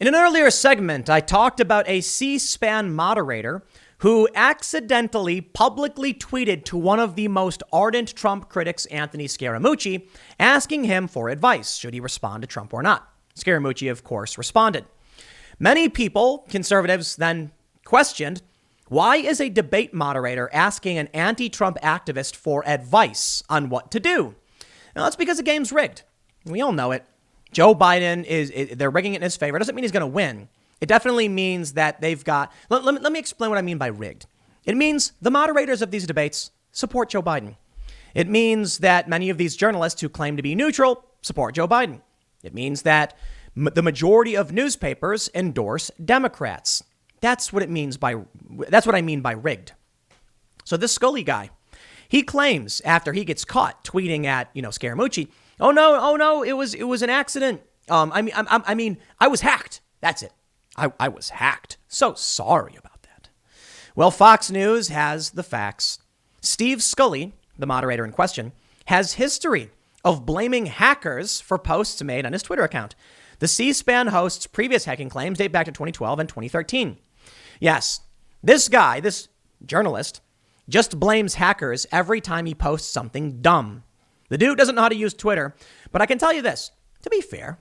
In an earlier segment, I talked about a C-SPAN moderator who accidentally publicly tweeted to one of the most ardent Trump critics, Anthony Scaramucci, asking him for advice. Should he respond to Trump or not? Scaramucci, of course, responded. Many people, conservatives, then questioned, why is a debate moderator asking an anti-Trump activist for advice on what to do? Now, that's because the game's rigged. We all know it. Joe Biden they're rigging it in his favor. It doesn't mean he's going to win. It definitely means that they've got, let me explain what I mean by rigged. It means the moderators of these debates support Joe Biden. It means that many of these journalists who claim to be neutral support Joe Biden. It means that the majority of newspapers endorse Democrats. That's what I mean by rigged. So this Scully guy, he claims after he gets caught tweeting at, Scaramucci, oh no, it was an accident. I mean, I was hacked. That's it. I was hacked. So sorry about that. Well, Fox News has the facts. Steve Scully, the moderator in question, has history of blaming hackers for posts made on his Twitter account. The C-SPAN host's previous hacking claims date back to 2012 and 2013. Yes, this guy, this journalist, just blames hackers every time he posts something dumb. The dude doesn't know how to use Twitter, but I can tell you this, to be fair,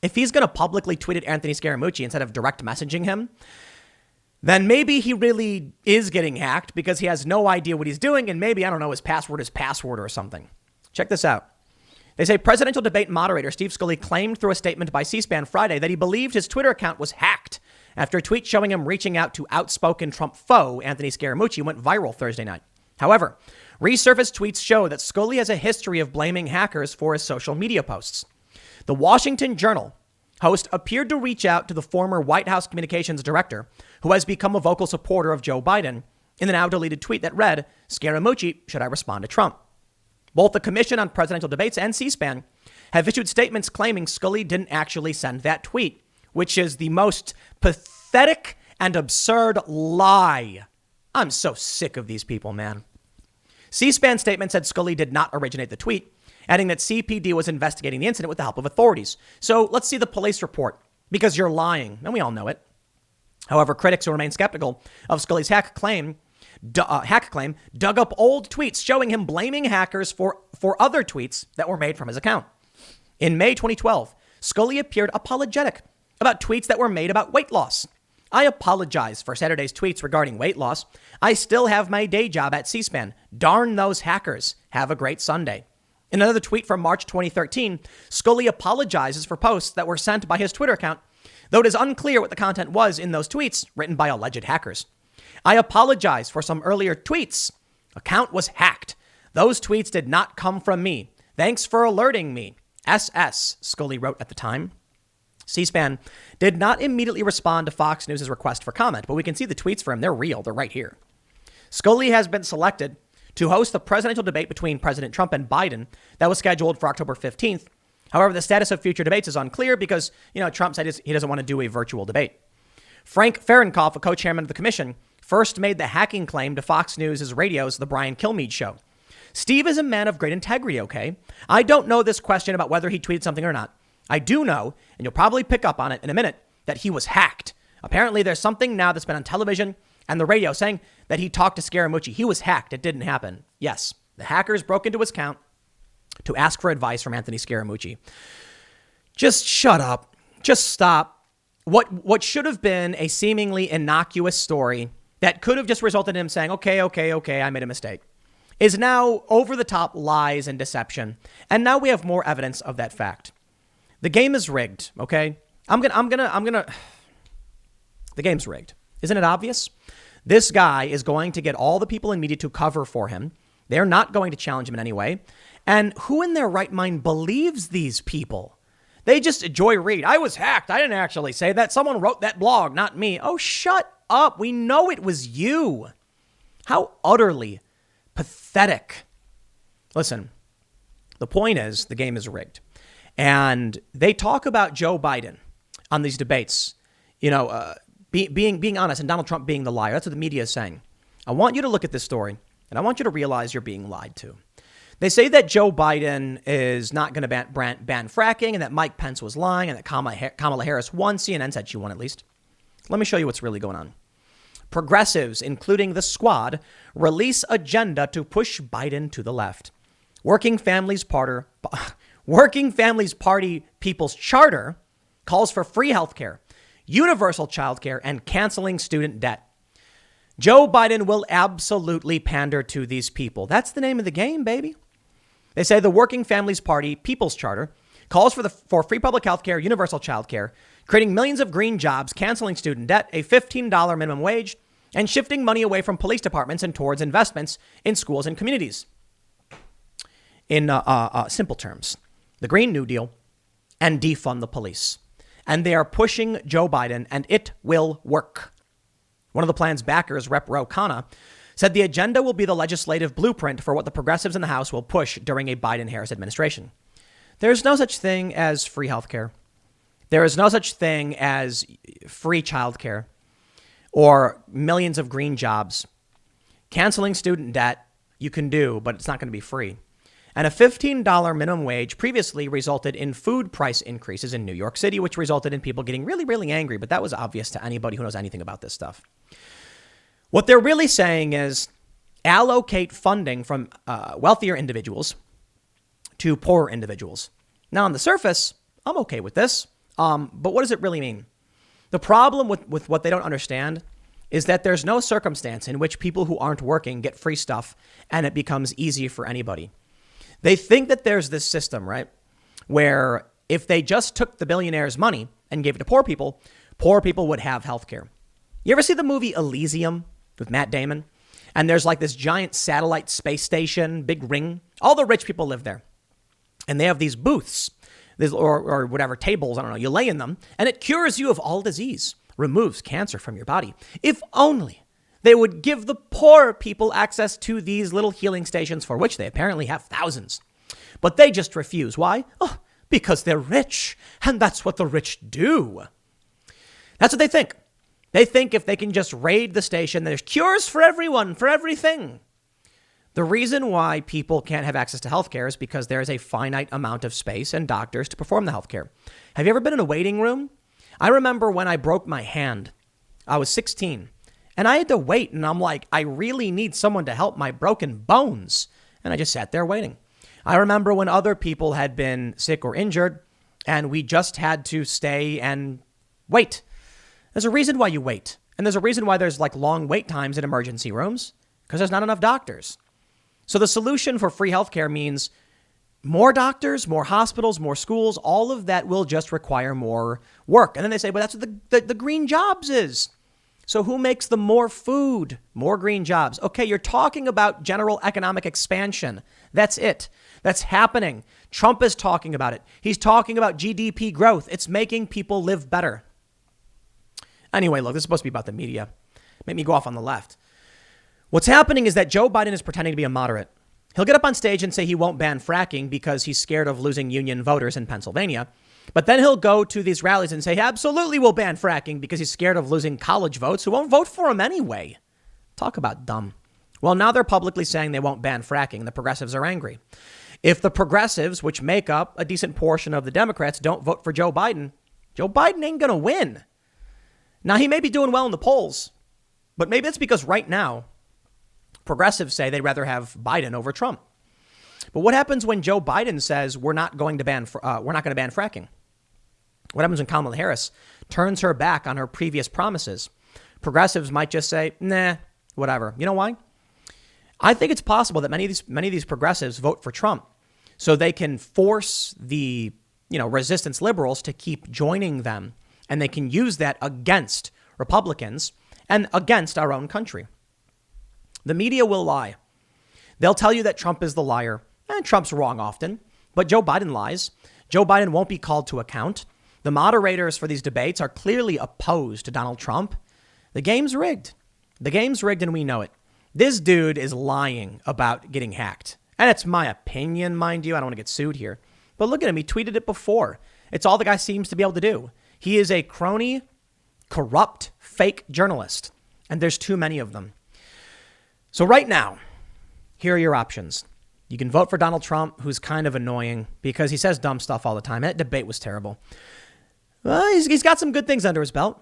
if he's going to publicly tweet at Anthony Scaramucci instead of direct messaging him, then maybe he really is getting hacked because he has no idea what he's doing. And maybe, I don't know, his password is password or something. Check this out. They say presidential debate moderator Steve Scully claimed through a statement by C-SPAN Friday that he believed his Twitter account was hacked after a tweet showing him reaching out to outspoken Trump foe Anthony Scaramucci went viral Thursday night. However, resurfaced tweets show that Scully has a history of blaming hackers for his social media posts. The Washington Journal host appeared to reach out to the former White House communications director, who has become a vocal supporter of Joe Biden, in the now deleted tweet that read, Scaramucci, should I respond to Trump? Both the Commission on Presidential Debates and C-SPAN have issued statements claiming Scully didn't actually send that tweet, which is the most pathetic and absurd lie. I'm so sick of these people, man. C-SPAN statement said Scully did not originate the tweet, adding that CPD was investigating the incident with the help of authorities. So let's see the police report, because you're lying, and we all know it. However, critics who remain skeptical of Scully's hack claim dug up old tweets showing him blaming hackers for other tweets that were made from his account. In May 2012, Scully appeared apologetic about tweets that were made about weight loss. I apologize for Saturday's tweets regarding weight loss. I still have my day job at C-SPAN. Darn those hackers. Have a great Sunday. In another tweet from March 2013, Scully apologizes for posts that were sent by his Twitter account, though it is unclear what the content was in those tweets written by alleged hackers. I apologize for some earlier tweets. Account was hacked. Those tweets did not come from me. Thanks for alerting me. SS, Scully wrote at the time. C-SPAN did not immediately respond to Fox News' request for comment, but we can see the tweets for him. They're real. They're right here. Scully has been selected to host the presidential debate between President Trump and Biden that was scheduled for October 15th. However, the status of future debates is unclear because, Trump said he doesn't want to do a virtual debate. Frank Fahrenkopf, a co-chairman of the commission, first made the hacking claim to Fox News' radio's The Brian Kilmeade Show. Steve is a man of great integrity, okay? I don't know this question about whether he tweeted something or not. I do know, and you'll probably pick up on it in a minute, that he was hacked. Apparently, there's something now that's been on television and the radio saying that he talked to Scaramucci. He was hacked. It didn't happen. Yes, the hackers broke into his account to ask for advice from Anthony Scaramucci. Just shut up. Just stop. What should have been a seemingly innocuous story that could have just resulted in him saying, okay, I made a mistake, is now over-the-top lies and deception. And now we have more evidence of that fact. The game is rigged, okay? The game's rigged. Isn't it obvious? This guy is going to get all the people in media to cover for him. They're not going to challenge him in any way. And who in their right mind believes these people? They just Joy Reid. I was hacked. I didn't actually say that. Someone wrote that blog, not me. Oh, shut up. We know it was you. How utterly pathetic. Listen, the point is the game is rigged. And they talk about Joe Biden on these debates, being honest, and Donald Trump being the liar. That's what the media is saying. I want you to look at this story, and I want you to realize you're being lied to. They say that Joe Biden is not going to ban fracking and that Mike Pence was lying and that Kamala Harris won. CNN said she won at least. Let me show you what's really going on. Progressives, including the Squad, release agenda to push Biden to the left. Working Families Party People's Charter calls for free health care, universal child care, and canceling student debt. Joe Biden will absolutely pander to these people. That's the name of the game, baby. They say the Working Families Party People's Charter calls for free public health care, universal child care, creating millions of green jobs, canceling student debt, a $15 minimum wage, and shifting money away from police departments and towards investments in schools and communities. In simple terms, the Green New Deal and defund the police. And they are pushing Joe Biden, and it will work. One of the plan's backers, Rep. Ro Khanna, said the agenda will be the legislative blueprint for what the progressives in the House will push during a Biden-Harris administration. There's no such thing as free health care. There is no such thing as free child care or millions of green jobs. Canceling student debt, you can do, but it's not going to be free. And a $15 minimum wage previously resulted in food price increases in New York City, which resulted in people getting really, really angry. But that was obvious to anybody who knows anything about this stuff. What they're really saying is allocate funding from wealthier individuals to poorer individuals. Now, on the surface, I'm okay with this. But what does it really mean? The problem with what they don't understand is that there's no circumstance in which people who aren't working get free stuff and it becomes easy for anybody. They think that there's this system, right, where if they just took the billionaires' money and gave it to poor people would have health care. You ever see the movie Elysium with Matt Damon? And there's like this giant satellite space station, big ring. All the rich people live there. And they have these booths or whatever, tables, I don't know. You lay in them and it cures you of all disease, removes cancer from your body. If only they would give the poor people access to these little healing stations for which they apparently have thousands. But they just refuse. Why? Oh, because they're rich. And that's what the rich do. That's what they think. They think if they can just raid the station, there's cures for everyone, for everything. The reason why people can't have access to healthcare is because there is a finite amount of space and doctors to perform the healthcare. Have you ever been in a waiting room? I remember when I broke my hand. I was 16 and I had to wait. And I'm like, I really need someone to help my broken bones. And I just sat there waiting. I remember when other people had been sick or injured and we just had to stay and wait. There's a reason why you wait. And there's a reason why there's like long wait times in emergency rooms because there's not enough doctors. So the solution for free healthcare means more doctors, more hospitals, more schools. All of that will just require more work. And then they say, well, that's what the green jobs is. So who makes the more food, more green jobs? Okay, you're talking about general economic expansion. That's it. That's happening. Trump is talking about it. He's talking about GDP growth. It's making people live better. Anyway, look, this is supposed to be about the media. Make me go off on the left. What's happening is that Joe Biden is pretending to be a moderate. He'll get up on stage and say he won't ban fracking because he's scared of losing union voters in Pennsylvania. But then he'll go to these rallies and say he absolutely will ban fracking because he's scared of losing college votes who won't vote for him anyway. Talk about dumb. Well, now they're publicly saying they won't ban fracking. The progressives are angry. If the progressives, which make up a decent portion of the Democrats, don't vote for Joe Biden ain't going to win. Now, he may be doing well in the polls, but maybe it's because right now, progressives say they'd rather have Biden over Trump. But what happens when Joe Biden says we're not going to ban fracking? What happens when Kamala Harris turns her back on her previous promises? Progressives might just say, nah, whatever. You know why? I think it's possible that many of these progressives vote for Trump so they can force the resistance liberals to keep joining them, and they can use that against Republicans and against our own country. The media will lie. They'll tell you that Trump is the liar, and Trump's wrong often, but Joe Biden lies. Joe Biden won't be called to account. The moderators for these debates are clearly opposed to Donald Trump. The game's rigged. The game's rigged, and we know it. This dude is lying about getting hacked. And it's my opinion, mind you. I don't want to get sued here. But look at him. He tweeted it before. It's all the guy seems to be able to do. He is a crony, corrupt, fake journalist. And there's too many of them. So right now, here are your options. You can vote for Donald Trump, who's kind of annoying because he says dumb stuff all the time. That debate was terrible. Well, he's got some good things under his belt.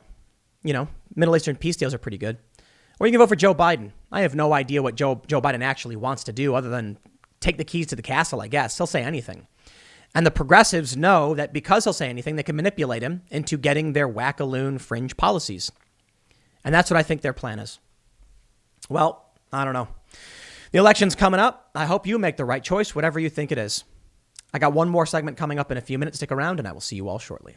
You know, Middle Eastern peace deals are pretty good. Or you can vote for Joe Biden. I have no idea what Joe Biden actually wants to do other than take the keys to the castle, I guess. He'll say anything. And the progressives know that because he'll say anything, they can manipulate him into getting their wackaloon fringe policies. And that's what I think their plan is. Well, I don't know. The election's coming up. I hope you make the right choice, whatever you think it is. I got one more segment coming up in a few minutes. Stick around and I will see you all shortly.